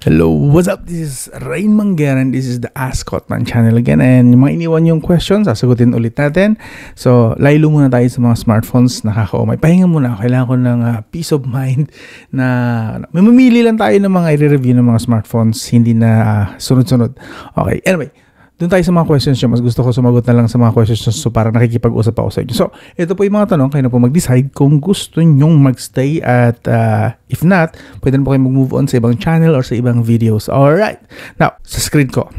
Hello, what's up? This is Rain Manguera and this is the Ask Kotman channel again. And yung mga iniwan yung questions, sasagutin ulit natin. So, laylo muna tayo sa mga smartphones. May pahinga muna. Kailangan ko ng peace of mind na may mamili lang tayo ng mga i-review ng mga smartphones, hindi na sunod-sunod. Okay, anyway. Doon tayo sa mga questions nyo. Mas gusto ko sumagot na lang sa mga questions nyo. So, parang nakikipag-usap ako sa inyo. So, ito po yung mga tanong. Kayo na po mag-decide kung gusto nyong magstay at if not, pwede na po kayo mag-move on sa ibang channel or sa ibang videos. Alright. Now, sa screen ko.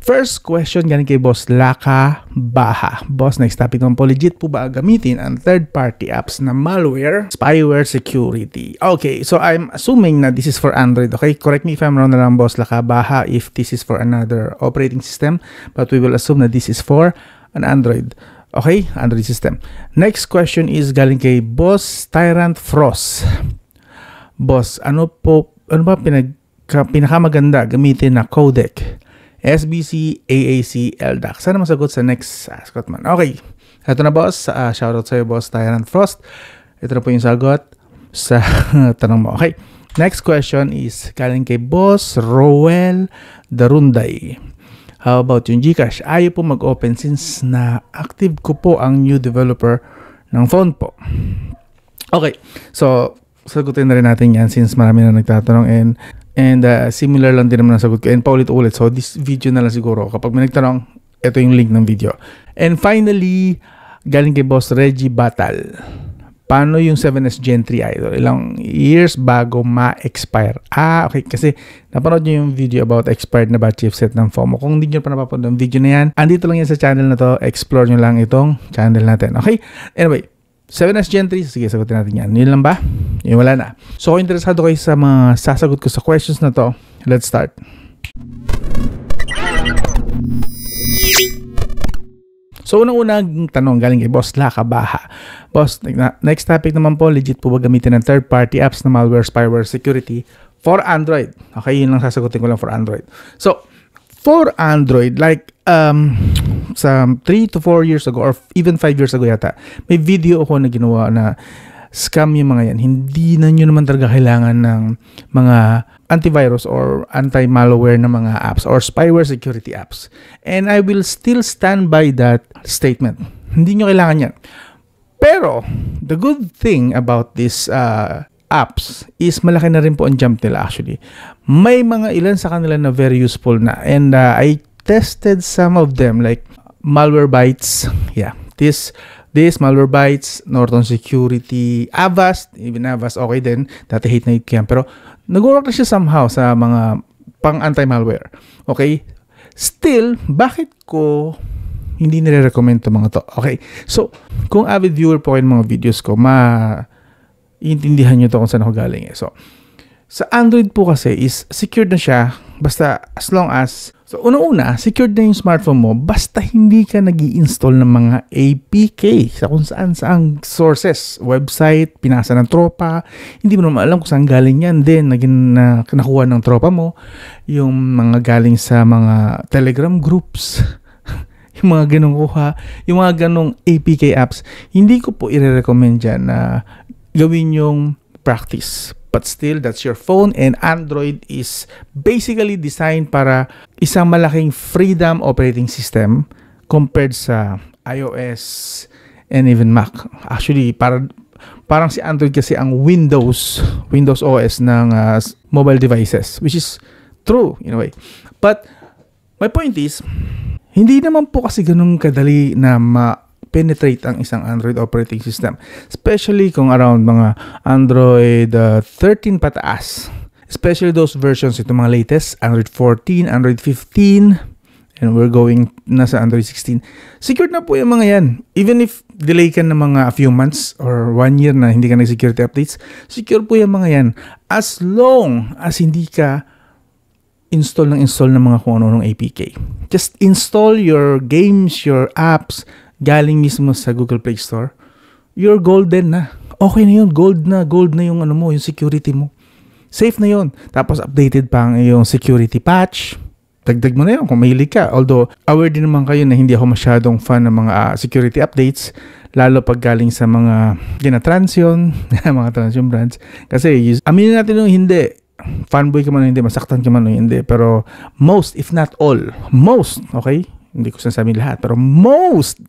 First question galing kay Boss Laka Baha. Boss, next topic naman po, legit po ba gamitin ang third-party apps na malware, spyware security? Okay, so I'm assuming na this is for Android. Okay, correct me if I'm wrong na lang, Boss Laka Baha, if this is for another operating system. But we will assume that this is for an Android. Okay, Android system. Next question is galing kay Boss Tyrant Frost. Boss, ano ba pinakamaganda gamitin na codec? SBC, AAC, LDAC. Sana masagot sa next Ask Kotman. Okay. Ito na, boss. Shoutout sa'yo, Boss Tyrant Frost. Ito na po yung sagot sa tanong mo. Okay. Next question is galing kay Boss Roel Darunday. How about yung Gcash? Ayaw po mag-open since na active ko po ang new developer ng phone po. Okay. So, sagutin na rin natin yan since marami na nagtatanong and similar lang din naman ang sagot ko. And paulit-ulit. So, this video na lang siguro. Kapag may nagtanong, ito yung link ng video. And finally, galing kay Boss Reggie Batal. Paano yung 7S Gen 3 Idol? Ilang years bago ma-expire? Okay. Kasi napanood nyo yung video about expired na batch chipset ng FOMO. Kung hindi nyo pa napapanood yung video na yan, andito lang yan sa channel na to. Explore nyo lang itong channel natin. Okay? Anyway, 7S Gen 3, sige, sagutin natin yan. Yun lang ba? Yun, wala na. So, kung interesado kayo sa mga sasagot ko sa questions na to, let's start. So, unang-unang tanong galing kay Boss Laka Baha. Boss, next topic naman po, legit po ba gamitin ng third-party apps na malware, spyware, security for Android? Okay, yun lang sasagutin ko lang for Android. So, for Android, like, sa 3 to 4 years ago or even 5 years ago yata, may video ako na ginawa na scam yung mga yan. Hindi na nyo naman talaga kailangan ng mga antivirus or anti-malware na mga apps or spyware security apps. And I will still stand by that statement. Hindi nyo kailangan yan. Pero, the good thing about this apps is malaki na rin po ang jump nila actually. May mga ilan sa kanila na very useful na. And I tested some of them like Malwarebytes, yeah, this Malwarebytes, Norton Security, Avast, even Avast okay din, dati hate na hate yan, pero nag-work na siya somehow sa mga pang anti-malware. Okay, still, bakit ko hindi nire-recommend to mga to? Okay, so kung avid viewer po kayo ng mga videos ko, iintindihan nyo to kung saan ako galing. So sa Android po kasi is secured na siya basta as long as, so una-una, secured na yung smartphone mo basta hindi ka nag-i-install ng mga APK sa kung saan sources, website, pinasa ng tropa, hindi mo naman alam kung saan galing yan, then nakuha ng tropa mo, yung mga galing sa mga Telegram groups, yung mga ganong yung mga ganong APK apps, hindi ko po i-recommend dyan na gawin yung practice. But still, that's your phone, and Android is basically designed para isang malaking freedom operating system compared sa iOS and even Mac. Actually, parang si Android kasi ang Windows OS ng mobile devices, which is true in a way. But my point is, hindi naman po kasi ganun kadali na penetrate ang isang Android operating system. Especially kung around mga Android 13 pataas. Especially those versions, ito mga latest, Android 14, Android 15, and we're going na sa Android 16. Secured na po yung mga yan. Even if delay ka na mga a few months or 1 year na hindi ka nag-security updates, secure po yung mga yan. As long as hindi ka install ng mga kung ano-anong APK. Just install your games, your apps, galing mismo sa Google Play Store, you're golden na. Okay na yun. Gold na yung ano mo, yung security mo. Safe na yun. Tapos updated pa ang yung security patch. Dagdag mo na yun kung mahilig ka. Although, aware din naman kayo na hindi ako masyadong fan ng mga security updates. Lalo pag galing sa mga Transsion, mga Transsion brands. Kasi, aminin natin yung hindi. fanboy ka man o hindi, masaktan ka man o hindi, pero most, if not all, most, okay? Hindi ko sinasabing lahat, pero most,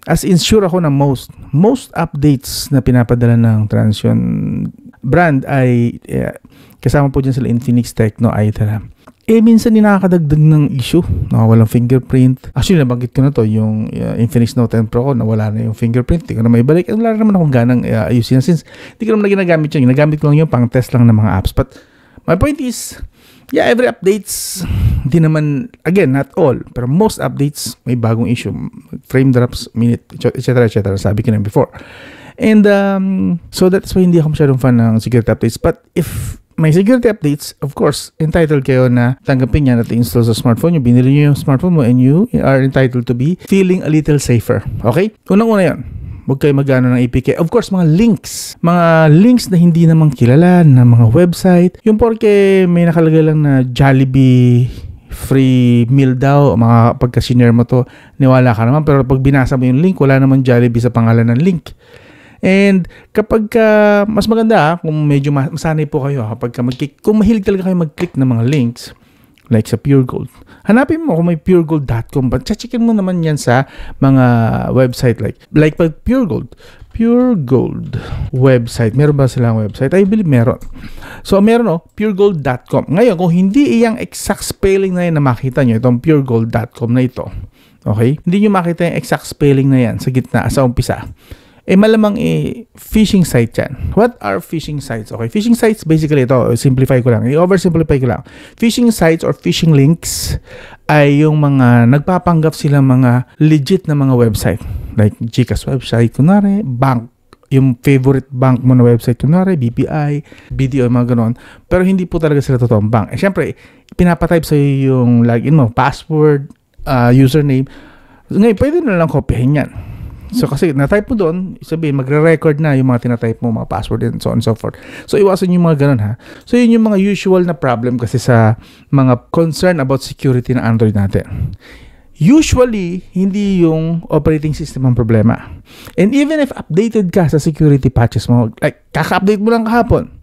as in sure ako na most updates na pinapadala ng Transsion brand ay kasama po dyan sila Infinix, Tecno, Itera. Minsan din nakakadagdag ng issue, walang fingerprint. Actually, nabanggit ko na to, yung Infinix Note 10 Pro ko, nawala na yung fingerprint, hindi ko na may balik. Wala naman akong ganang ayusin since hindi ko naman na ginagamit yun. Ginagamit ko lang yung pang test lang ng mga apps. But my point is, yeah, every updates, hindi naman, again, not all, pero most updates, may bagong issue. Frame drops, minute, etc. Sabi ko na before. And so that's why hindi ako masyadong fan ng security updates. But if may security updates, of course, entitled kayo na tanggapin yan at install sa smartphone nyo. Binili nyo yung smartphone mo and you are entitled to be feeling a little safer. Okay? Unang-una yun. Huwag kayo mag-ano ng APK. Of course, mga links na hindi naman kilala, na mga website. Yung porke may nakalagay lang na Jollibee free meal daw, mga pagka-senior mo to, niwala ka naman. Pero pag binasa mo yung link, wala naman Jollibee sa pangalan ng link. And kapag mas maganda kung medyo masanay po kayo kung mahilig talaga kayo mag-click ng mga links like sa Pure Gold, hanapin mo kung may puregold.com, but checkin mo naman yan sa mga website like pag Pure Gold website, meron ba silang website? I believe meron. So meron puregold.com. Ngayon, kung hindi iyang exact spelling na yan na makita nyo, itong puregold.com na ito, okay, hindi nyo makita yung exact spelling na yan sa gitna, sa umpisa, malamang phishing site yan. What are phishing sites? Okay, phishing sites basically ito, simplify ko lang, i-oversimplify ko lang. Phishing sites or phishing links ay yung mga nagpapanggap sila mga legit na mga website. Like GCash website, kunwari, bank, yung favorite bank mo na website, kunwari, BPI, BDO, mga ganon. Pero hindi po talaga sila totoong bank. Siyempre, pinapatype sa'yo yung login mo, password, username. Ngayon, pwede na lang kopyahin yan. So kasi na-type mo doon, sabihin magre-record na yung mga tina-type mo, mga password and so on and so forth. So iwasan yung mga ganun ha. So yun yung mga usual na problem kasi sa mga concern about security ng Android natin. Usually, hindi yung operating system ang problema. And even if updated ka sa security patches mo, like kaka-update mo lang kahapon.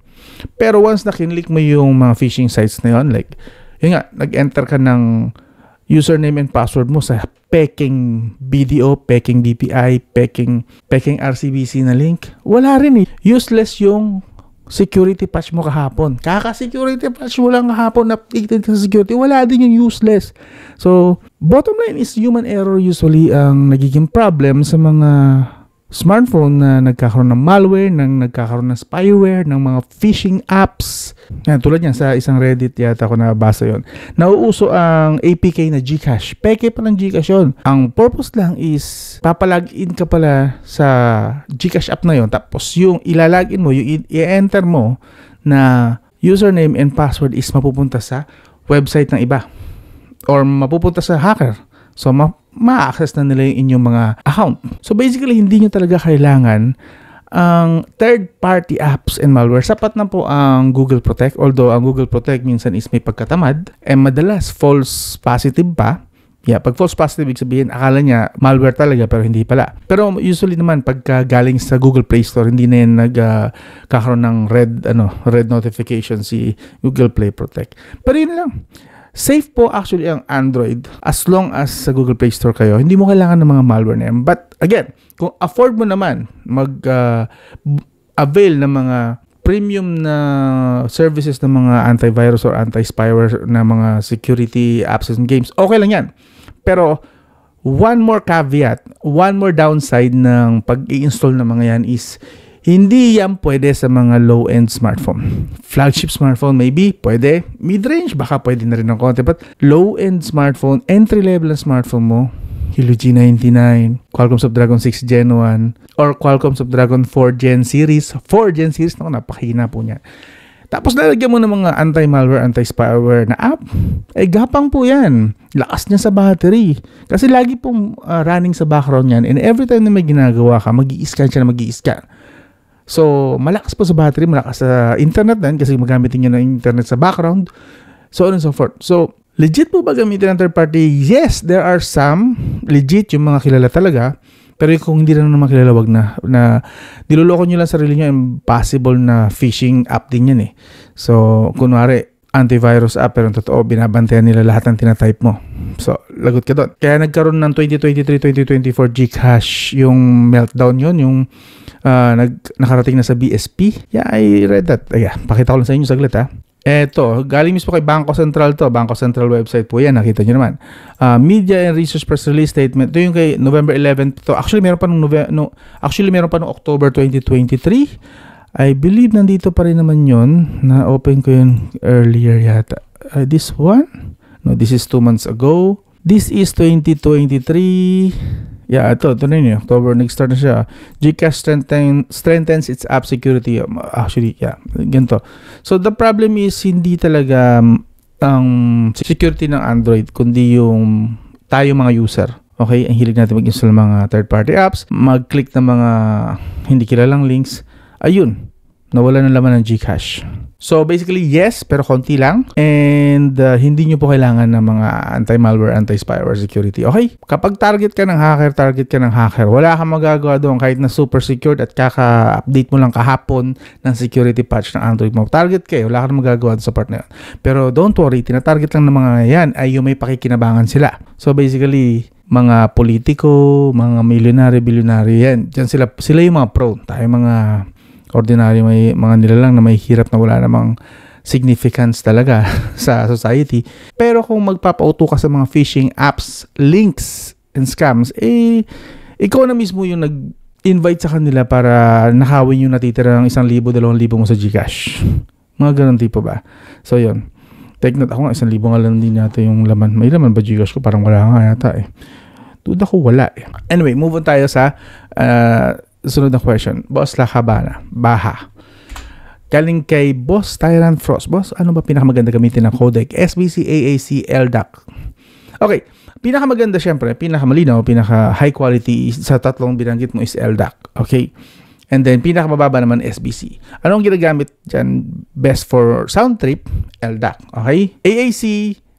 Pero once na kinlik mo yung mga phishing sites na yun, like yun nga, nag-enter ka ng username and password mo sa peking BDO, peking BPI, peking RCBC na link, wala rin eh. Useless yung security patch mo kahapon. Kaka-security patch mo lang kahapon, updated ka sa security, wala din yung useless. So, bottom line is human error usually ang nagiging problem sa mga smartphone na nagkakaroon ng malware, nagkakaroon ng spyware, ng mga phishing apps. Yan, tulad yan sa isang Reddit yata ako nabasa yon. Nauuso ang APK na GCash. Peke pa ng GCash yun. Ang purpose lang is papalagin ka pala sa GCash app na yon. Tapos yung ilalagin mo, yung i-enter mo na username and password is mapupunta sa website ng iba. Or mapupunta sa hacker. So, ma-access na nila yung inyong mga account. So, basically, hindi nyo talaga kailangan ang third-party apps and malware. Sapat na po ang Google Protect. Although, ang Google Protect minsan is may pagkatamad. Madalas, false positive pa. Yeah, pag false positive, ibig sabihin, akala niya malware talaga pero hindi pala. Pero usually naman, pagka galing sa Google Play Store, hindi na yun nagkakaroon ng red notification si Google Play Protect. Pero yun lang. Safe po actually ang Android as long as sa Google Play Store kayo. Hindi mo kailangan ng mga malware na yan. But again, kung afford mo naman mag-avail ng mga premium na services ng mga antivirus or anti-spyware na mga security apps and games, okay lang yan. Pero one more caveat, one more downside ng pag-i-install ng mga yan is hindi yan pwede sa mga low-end smartphone. Flagship smartphone, maybe, pwede. Mid-range, baka pwede na rin ng konti. But low-end smartphone, entry-level na smartphone mo, Helio G99, Qualcomm Snapdragon 6 Gen 1, or Qualcomm Snapdragon 4 Gen Series. 4 Gen Series, naku, napakahina po niya. Tapos lalagyan mo ng mga anti-malware, anti-spyware na app. Gapang po yan. Lakas niya sa battery. Kasi lagi pong running sa background yan. And every time na may ginagawa ka, mag-i-scan siya na mag-i-scan. So, malakas po sa battery, malakas sa internet din kasi magamitin nyo ng internet sa background. So on and so forth. So, legit po ba gamitin ng third party? Yes, there are some legit yung mga kilala talaga. Pero kung hindi na naman kilala, wag na niloloko nyo lang sarili nyo, impossible na phishing app din yan eh. So, kunwari, antivirus app, pero totoo, binabantayan nila lahat ng tinatype mo. So, lagot ka doon. Kaya nagkaroon ng 2023-2024 Gcash yung meltdown yun, yung nakarating na sa BSP. Yeah, I read that. Ayan, pakita ko lang sa inyo saglit ha. Eto, galing mismo kay Bangko Sentral to. Bangko Sentral website po yan. Nakita nyo naman. Media and Research Press Release Statement. Ito yung kay November 11 to. Actually, meron pa nung October 2023. I believe nandito pa rin naman yun. Na-open ko yun earlier yata. This one? No, this is 2 months ago. This is 2023. Yeah, ito na yun. October, nag-start na siya. Gcash strengthens its app security. Actually, yeah, ganito. So, the problem is, hindi talaga ang security ng Android, kundi yung tayo mga user. Okay? Ang hilig natin mag-install ng mga third-party apps, mag-click ng mga hindi kilalang links. Ayun, nawala ng laman ng Gcash. So, basically, yes, pero konti lang. And hindi nyo po kailangan ng mga anti-malware, anti-spyware security. Okay? Kapag target ka ng hacker, wala kang magagawa doon kahit na super secured at kaka-update mo lang kahapon ng security patch ng Android mo. Target kayo, wala kang magagawa sa part na yun. Pero don't worry, tinatarget lang ng mga yan ay yung may pakikinabangan sila. So, basically, mga politiko, mga milyonary, yan. Diyan sila yung mga pro. Tayo mga ordinary, may mga nilalang na may hirap na wala namang significance talaga sa society. Pero kung magpapauto ka sa mga phishing apps, links, and scams, ikaw na mismo yung nag-invite sa kanila para nakawin yung natitira ng 1,000, 2,000 mo sa Gcash. Mga ganun tipo ba? So, yun. Take note, ako nga 1,000 nga lang din yata yung laman. May laman ba Gcash ko? Parang wala nga yata eh. Duda ko wala eh. Anyway, move on tayo sa sunod na question. Boss Lakabana, Baha. Galing kay Boss Tyrant Frost. Boss, ano ba pinakamaganda gamitin ng codec? SBC, AAC, LDAC. Okay. Pinakamaganda syempre, pinakamalinaw, pinaka-high quality sa tatlong binanggit mo is LDAC. Okay? And then, pinakamababa naman SBC. Anong ginagamit dyan? Best for sound trip, LDAC. Okay? AAC,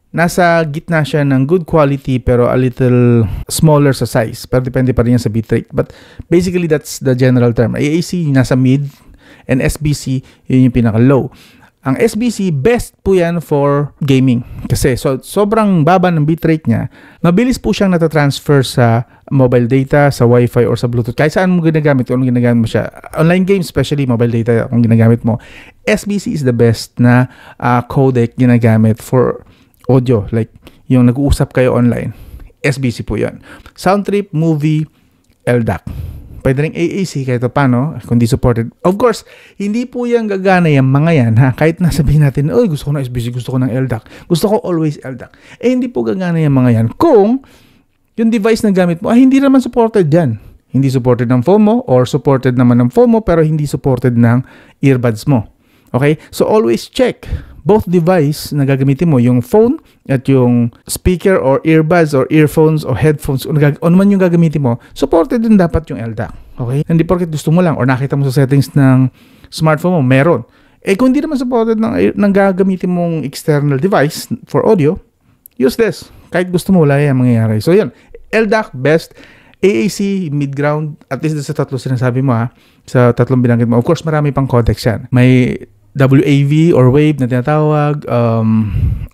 nasa gitna siya ng good quality pero a little smaller sa size. Pero depende pa rin yan sa bitrate. But basically, that's the general term. AAC, nasa mid. And SBC, yun yung pinaka-low. Ang SBC, best po yan for gaming. Kasi sobrang baba ng bitrate niya. Mabilis po siyang natatransfer sa mobile data, sa Wi-Fi, or sa Bluetooth. Kahit saan mo ginagamit, kung ginagamit mo siya. Online games, especially mobile data, kung ginagamit mo. SBC is the best na codec ginagamit for audio, like yung nag-uusap kayo online. SBC po yan. Soundtrip, movie, LDAC. Pwede rin AAC kahit paano, kung di supported. Of course, hindi po yan gagana yung mga yan, ha? Kahit nasabihin natin, oy, gusto ko ng SBC, gusto ko ng LDAC. Gusto ko always LDAC. Hindi po gagana yung mga yan. Kung yung device na gamit mo, hindi naman supported yan. Hindi supported ng phone mo, or supported naman ng phone mo, pero hindi supported ng earbuds mo. Okay? So, always check both device na gagamitin mo, yung phone at yung speaker or earbuds or earphones or headphones, o man yung gagamitin mo, supported din dapat yung LDAC. Okay? Hindi porket gusto mo lang or nakita mo sa settings ng smartphone mo, meron. Kung hindi naman supported ng gagamitin mong external device for audio, use this. Kahit gusto mo, wala yan mangyayari. So, yun. LDAC, best. AAC, mid-ground. At least sa tatlo sinasabi mo, ha? Sa tatlong binanggit mo. Of course, marami pang codecs yan. May WAV or wave na tinatawag,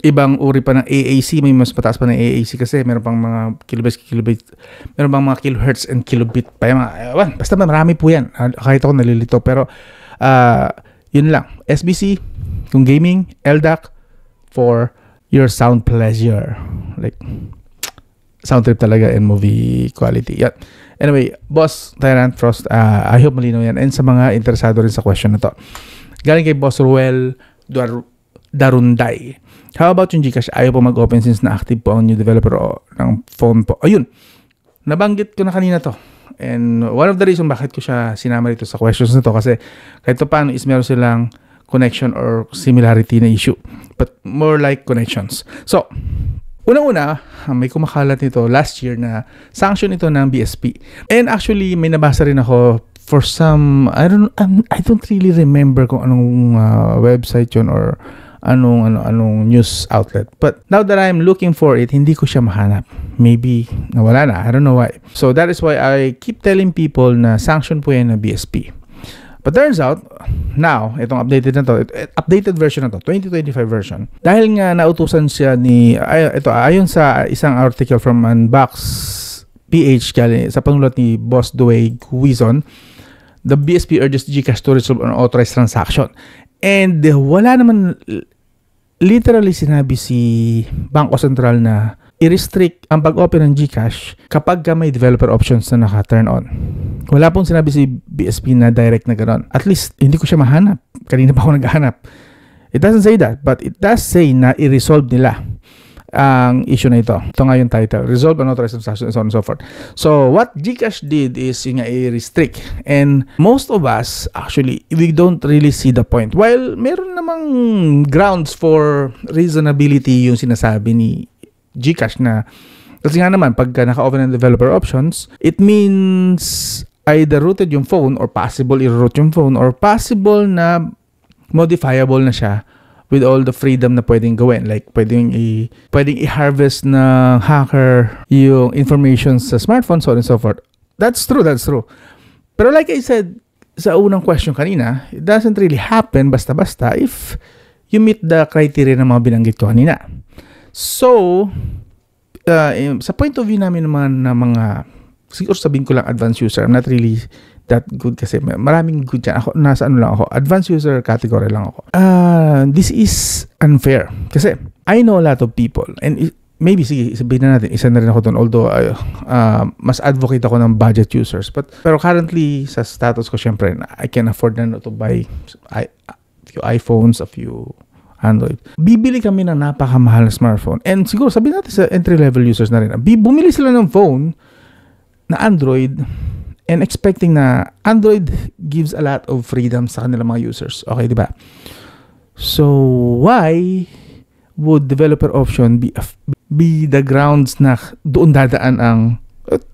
ibang uri pa ng AAC, may mas mataas pa ng AAC kasi meron pang mga kilobit, meron pang mga kilohertz and kilobit pa yung mga, basta marami po yan, kahit ako nalilito, pero yun lang, SBC kung gaming, LDAC for your sound pleasure, like sound trip talaga and movie quality. Yan. Anyway, Boss Tyrant Frost, I hope malinaw yan, and sa mga interesado rin sa question na to. Galing kay Boss Ruel Darunday. How about yung Gcash? Ayaw po mag-open since na-active po ang new developer ng phone po. Ayun, nabanggit ko na kanina to. And one of the reason bakit ko siya sinama rito sa questions na to kasi kahit to paano is meron silang connection or similarity na issue. But more like connections. So, una-una, may kumakalat nito last year na sanction ito ng BSP. And actually, may nabasa rin ako for some, I don't really remember kung anong website yun or anong news outlet. But now that I'm looking for it, hindi ko siya mahanap. Maybe nawala na. I don't know why. So that is why I keep telling people na sanction po yan na BSP. But turns out, now, itong updated version na to, 2025 version, dahil nga nautusan siya ayon sa isang article from Unbox PH sa panulat ni Boss Dwayne Guizon, the BSP urges GCash to resolve an authorized transaction. And wala naman literally sinabi si Bangko Sentral na i-restrict ang pag-open ng GCash kapag may developer options na naka-turn on. Wala pong sinabi si BSP na direct na gano'n. At least, hindi ko siya mahanap. Kanina pa ako naghahanap. It doesn't say that, but it does say na i-resolve nila ang issue na ito. Ito nga yung title, Resolve Unauthorized Transactions, so on and so forth. So, what GCash did is yung i-restrict. And most of us, actually, we don't really see the point. While meron namang grounds for reasonability yung sinasabi ni GCash na kasi nga naman pagka naka-open ng developer options, it means either rooted yung phone or possible i-root yung phone or possible na modifiable na siya with all the freedom na pwedeng gawin. Like pwedeng i-harvest ng hacker yung information sa smartphone, so on and so forth. That's true. Pero like I said sa unang question kanina, it doesn't really happen basta-basta if you meet the criteria na mga binanggit ko kanina. So, sa point of view namin naman na mga, siguro sabihin ko lang advanced user, I'm not really that good kasi maraming good dyan. Ako, nasa advanced user category lang ako. This is unfair. Kasi, I know a lot of people, and maybe, sige, sabihin na natin, isa na rin ako doon, although, mas advocate ako ng budget users. Pero currently, sa status ko, syempre, I can afford na to buy a few iPhones, a few Android. Bibili kami ng napakamahal na smartphone. And siguro, sabihin natin sa entry-level users na rin, bumili sila ng phone na Android and expecting na Android gives a lot of freedom sa kanilang mga users. Okay, di ba? So, why would developer option be the grounds na doon dadaan ang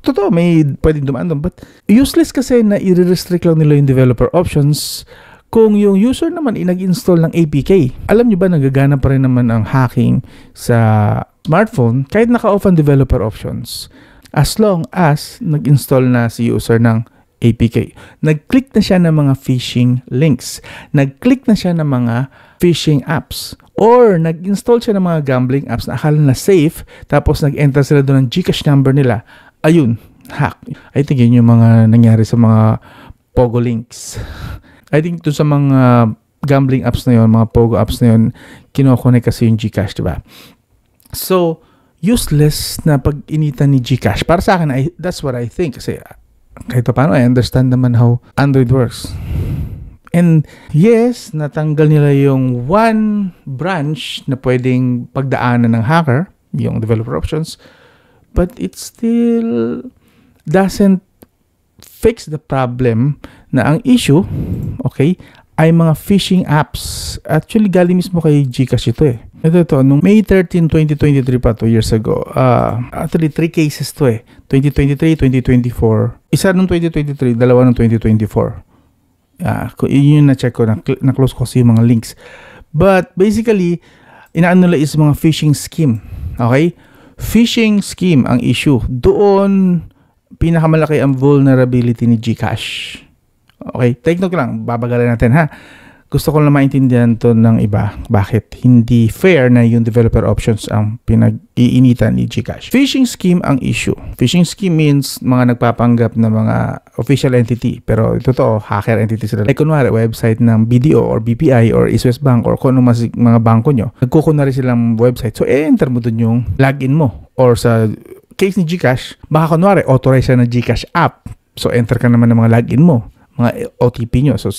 totoo, may pwedeng dumaan doon. But useless kasi na i-restrict lang nila yung developer options kung yung user naman nag-install ng APK. Alam nyo ba, nagagana pa rin naman ang hacking sa smartphone kahit naka-off ang developer options as long as nag-install na si user ng APK. Nag-click na siya ng mga phishing links. Nag-click na siya ng mga phishing apps. Or nag-install siya ng mga gambling apps na akala na safe, tapos nag-enter sila doon ng GCash number nila. Ayun, hack. I think yun yung mga nangyari sa mga Pogo links. I think to sa mga gambling apps na yun, mga Pogo apps na yun, kinokonek kasi yung GCash, diba? So, useless na pag-initan ni GCash. Para sa akin, that's what I think. Kasi kahit pa paano, I understand naman how Android works. And yes, natanggal nila yung one branch na pwedeng pagdaanan ng hacker, yung developer options, but it still doesn't fix the problem na ang issue, okay, ay mga phishing apps. Actually, galing mismo kay GCash ito eh. Ito, nung May 13, 2023 pa, 2 years ago. Actually, 3 cases to eh. 2023, 2024. Isa nung 2023, dalawa nung 2024. Yun yung na-check ko, na-close ko kasi yung mga links. But basically, inaano nila is mga phishing scheme. Okay? Phishing scheme ang issue. Doon, pinakamalaki ang vulnerability ni GCash. Okay? Take note lang, babagalan natin ha. Gusto ko lang maintindihan to ng iba. Bakit hindi fair na yung developer options ang pinag-iinitan ni GCash. Phishing scheme ang issue. Phishing scheme means mga nagpapanggap na mga official entity. Pero ito to, hacker entity sila. Like kunwari, website ng BDO or BPI or East West Bank or kung ano mga bangko nyo. Nagkukunwari silang website. So, enter mo dun yung login mo. Or sa case ni GCash, baka kunwari, authorize siya ng GCash app. So, enter ka naman ng mga login mo. Mga OTP nyo. So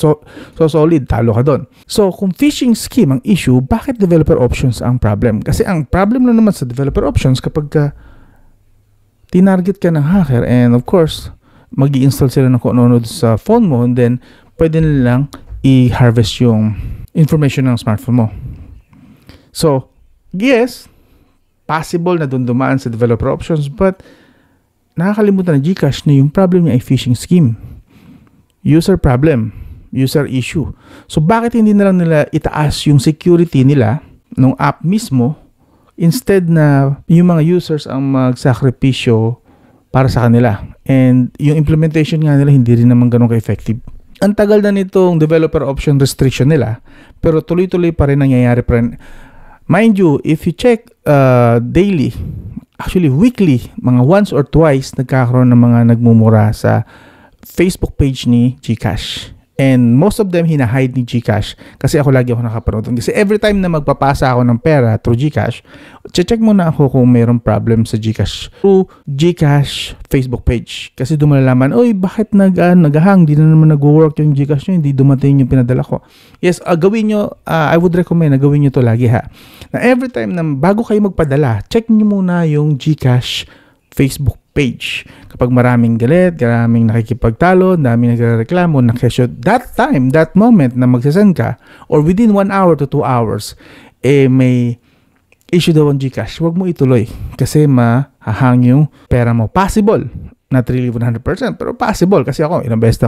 solid, talo ka doon. So, kung phishing scheme ang issue, bakit developer options ang problem? Kasi ang problem lang naman sa developer options kapag tinarget ka ng hacker and of course, mag-i-install sila ng kung ano sa phone mo and then pwede nilang i-harvest yung information ng smartphone mo. So, yes, possible na doon dumaan sa developer options but nakakalimutan ng GCash na yung problem niya ay phishing scheme. User problem, user issue. So, bakit hindi na lang nila itaas yung security nila nung app mismo, instead na yung mga users ang magsakripisyo para sa kanila. And yung implementation nga nila hindi rin naman ganun ka-effective. Ang tagal na nitong developer option restriction nila, pero tuloy-tuloy pa rin nangyayari pa rin. Mind you, if you check daily, actually weekly, mga once or twice, nagkakaroon ng mga nagmumura sa Facebook page ni GCash. And most of them hinahide ni GCash kasi ako lagi ako nakapanood. Kasi every time na magpapasa ako ng pera through GCash, check muna ako kung mayroong problem sa GCash through GCash Facebook page. Kasi doon malalaman, oy, bakit nag-hang? Di na naman nag-work yung GCash nyo, hindi dumating yung pinadala ko. Yes, gawin nyo, I would recommend na gawin nyo to lagi ha. Na every time na bago kayo magpadala, check nyo muna yung GCash Facebook page. Kapag maraming galit, maraming nakikipagtalo, daming nagreklamo, nakesyo, that time, that moment na magsasend ka, or within 1 hour to 2 hours, may issue daw ang GCash, huwag mo ituloy kasi mahahang yung pera mo. Possible. Not really 100%, pero possible. Kasi ako, ilang beses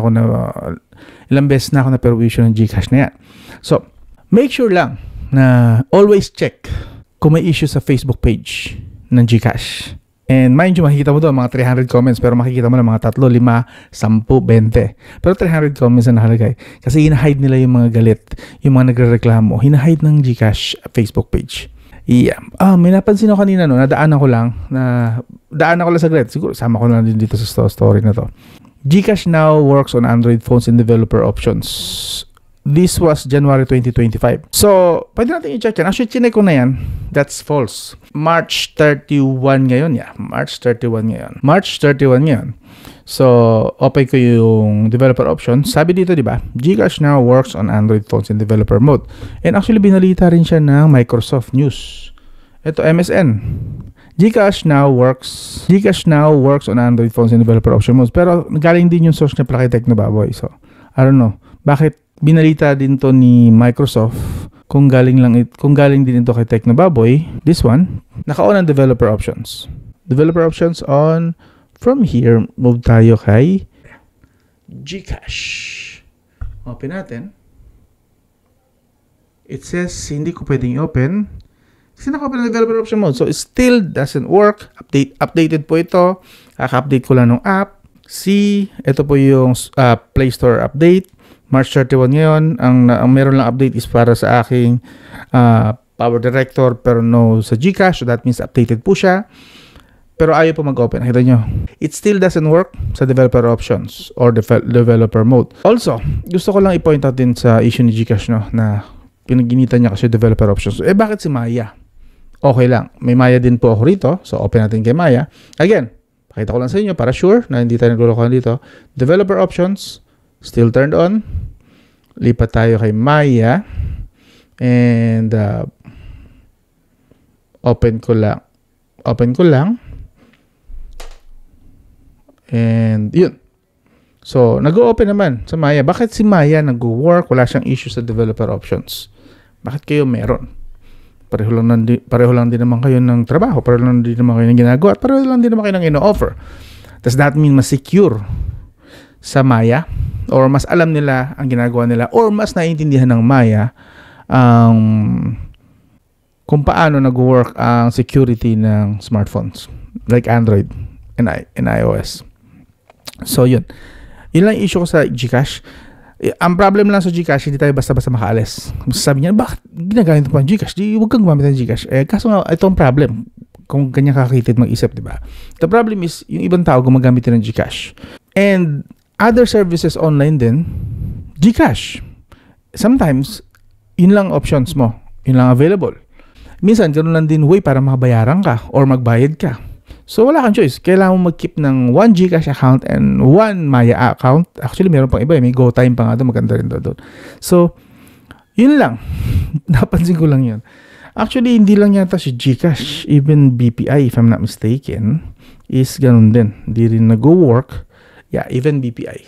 na ako na permission ng GCash na yan. So, make sure lang na always check kung may issue sa Facebook page ng GCash. And mind you, makikita mo doon mga 300 comments, pero makikita mo na mga 3, 5, 10, 20. Pero 300 comments na nakalagay. Kasi hinahide nila yung mga galit, yung mga nagrereklamo. Hinahide ng GCash Facebook page. Yeah. May napansin ako kanina, no, nadaanan ko lang saglit. Siguro sama ko na din dito sa story na to. GCash now works on Android phones in developer options. This was January 2025. So, pwede natin i-check yan. Actually, chinek ko na yan. That's false. March 31 ngayon. Yeah, March 31 ngayon. So, open ko yung developer option. Sabi dito, di ba? GCash now works on Android phones in developer mode. And actually, binalita rin siya ng Microsoft News. Ito, MSN. GCash now works on Android phones in developer option mode. Pero, galing din yung source niya pala kay Technobaboy. So, I don't know. Bakit binalita din to ni Microsoft kung galing din ito kay Technobaboy? This one, naka-on ang developer options. Developer options on. From here, move tayo kay GCash. Open natin. It says, hindi ko pwedeng i-open. Kasi naka-open ang developer option mode. So, it still doesn't work. Updated po ito. Kaka-update ko lang ng app. See, ito po yung Play Store update. March 31 ngayon. Ang meron lang update is para sa aking Power Director, pero no sa GCash. So, that means updated po siya. Pero ayaw po mag-open. Nakita nyo. It still doesn't work sa developer options or developer mode. Also, gusto ko lang i-point out din sa issue ni GCash, no, na pinaginitan niya kasi developer options. Bakit si Maya? Okay lang. May Maya din po ako rito. So, open natin kay Maya. Again, pakita ko lang sa inyo para sure na hindi tayo naglulukohan dito. Developer options, still turned on. Lipat tayo kay Maya. And, open ko lang. And yun. So, nag-o-open naman sa Maya. Bakit si Maya nag-work? Wala siyang issue sa developer options. Bakit kayo meron? Pareho lang din naman kayo ng trabaho. Pareho lang din naman kayo ng ginagawa. At pareho lang din naman kayo ng ino-offer. Does that mean mas secure sa Maya? Or mas alam nila ang ginagawa nila? Or mas naiintindihan ng Maya kung paano nag-work ang security ng smartphones like Android and iOS? So, yun. Yun lang issue ko sa GCash. Ang problem lang sa GCash, hindi tayo basta-basta makaalis. Sabi niya, bakit ginagamit mo ang GCash? Huwag kang gumamit ng GCash. Kaso nga, ito ang problem. Kung ganyan kakakitid mag-isip, di ba? The problem is, yung ibang tao gumagamit din ng GCash. And other services online din, GCash. Sometimes, yun lang options mo. Yun lang available. Minsan, ganoon lang din way para makabayaran ka or magbayad ka. So, wala kang choice. Kailangan mo mag-keep ng 1 GCash account and 1 Maya account. Actually, meron pang iba. May GoTime pa nga doon. Maganda rin doon. So, yun lang. Napansin ko lang yun. Actually, hindi lang yata si GCash. Even BPI, if I'm not mistaken, is ganun din. Hindi rin nag-work. Yeah, even BPI.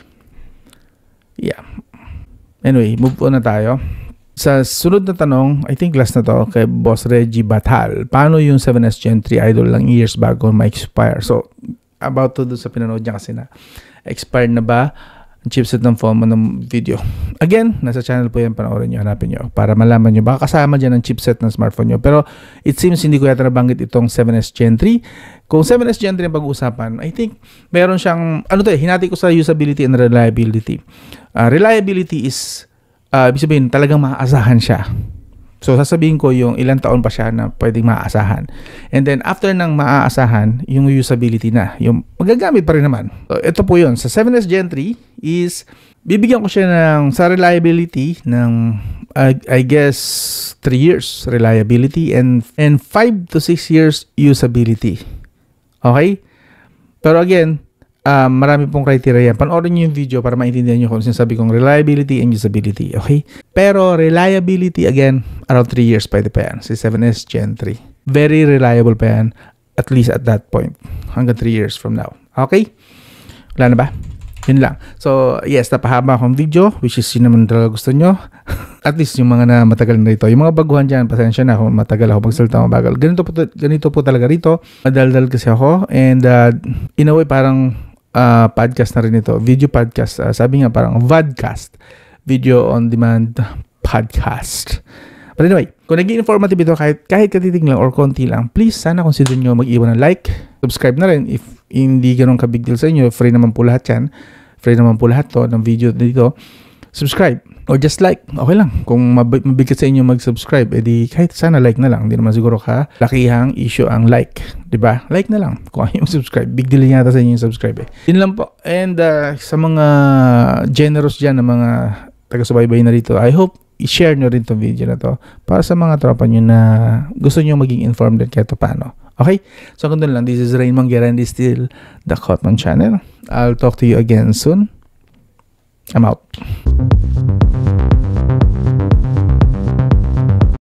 Yeah. Anyway, move on na tayo. Sa sunod na tanong, I think last na to, kay Boss Reggie Batal. Paano yung 7S Gen 3 idle lang years bago ma-expire? So, about to do sa pinanood niya kasi na expired na ba? chipset ng phone mo ng video. Again, nasa channel po yan, panoorin nyo, hanapin nyo para malaman nyo. Baka kasama dyan ang chipset ng smartphone nyo. Pero it seems hindi ko yata nabanggit itong 7S Gen 3. Kung 7S Gen 3 ang pag-uusapan, I think meron siyang, hinati ko sa usability and reliability. Reliability is, ibig sabihin, talagang maaasahan siya. So, sasabihin ko yung ilang taon pa siya na pwedeng maaasahan. And then, after ng maaasahan, yung usability na. Yung magagamit pa rin naman. So, ito po yun. Sa 7S Gen 3 is, bibigyan ko siya ng, sa reliability, ng, I guess, 3 years reliability and 5 to 6 years usability. Okay? Pero again, marami pong criteria yan. Panoorin nyo yung video para maintindihan nyo kung sinasabi kong reliability and usability. Okay? Pero reliability, again, around 3 years pwede pa yan. Si 7S Gen 3. Very reliable pa yan, at least at that point. Hanggang 3 years from now. Okay? Wala na ba? Yun lang. So, yes, napahaba akong video, which is yun naman talaga gusto nyo. At least yung mga na matagal na rito. Yung mga baguhan dyan, pasensya na kung matagal ako magsalita mabagal. Ganito po talaga rito. Madaldal kasi ako. And in a way, parang podcast na rin ito. Video podcast. Sabi nga parang vodcast. Video on demand podcast. But anyway, kung naging informative ito kahit katiting lang or konti lang, please sana consider nyo mag-iwan ng like. Subscribe na rin if hindi ganun ka big deal sa inyo. Free naman po lahat yan. Free naman po lahat to ng video dito. Subscribe. Or just like. Okay lang. Kung mabigat sa inyo mag-subscribe, edi kahit sana like na lang. Hindi naman siguro lakihang issue ang like. Diba? Like na lang. Kung ayaw subscribe. Big deal yata sa inyo yung subscribe eh. Yun lang po. And sa mga generous dyan na mga taga-subaybay na rito, I hope i-share nyo rin itong video na to para sa mga tropa nyo na gusto nyo maging informed din kahit paano. Okay? So, hanggang doon lang. This is Rain Manguera and this is still the Cotman Channel. I'll talk to you again soon. I'm out.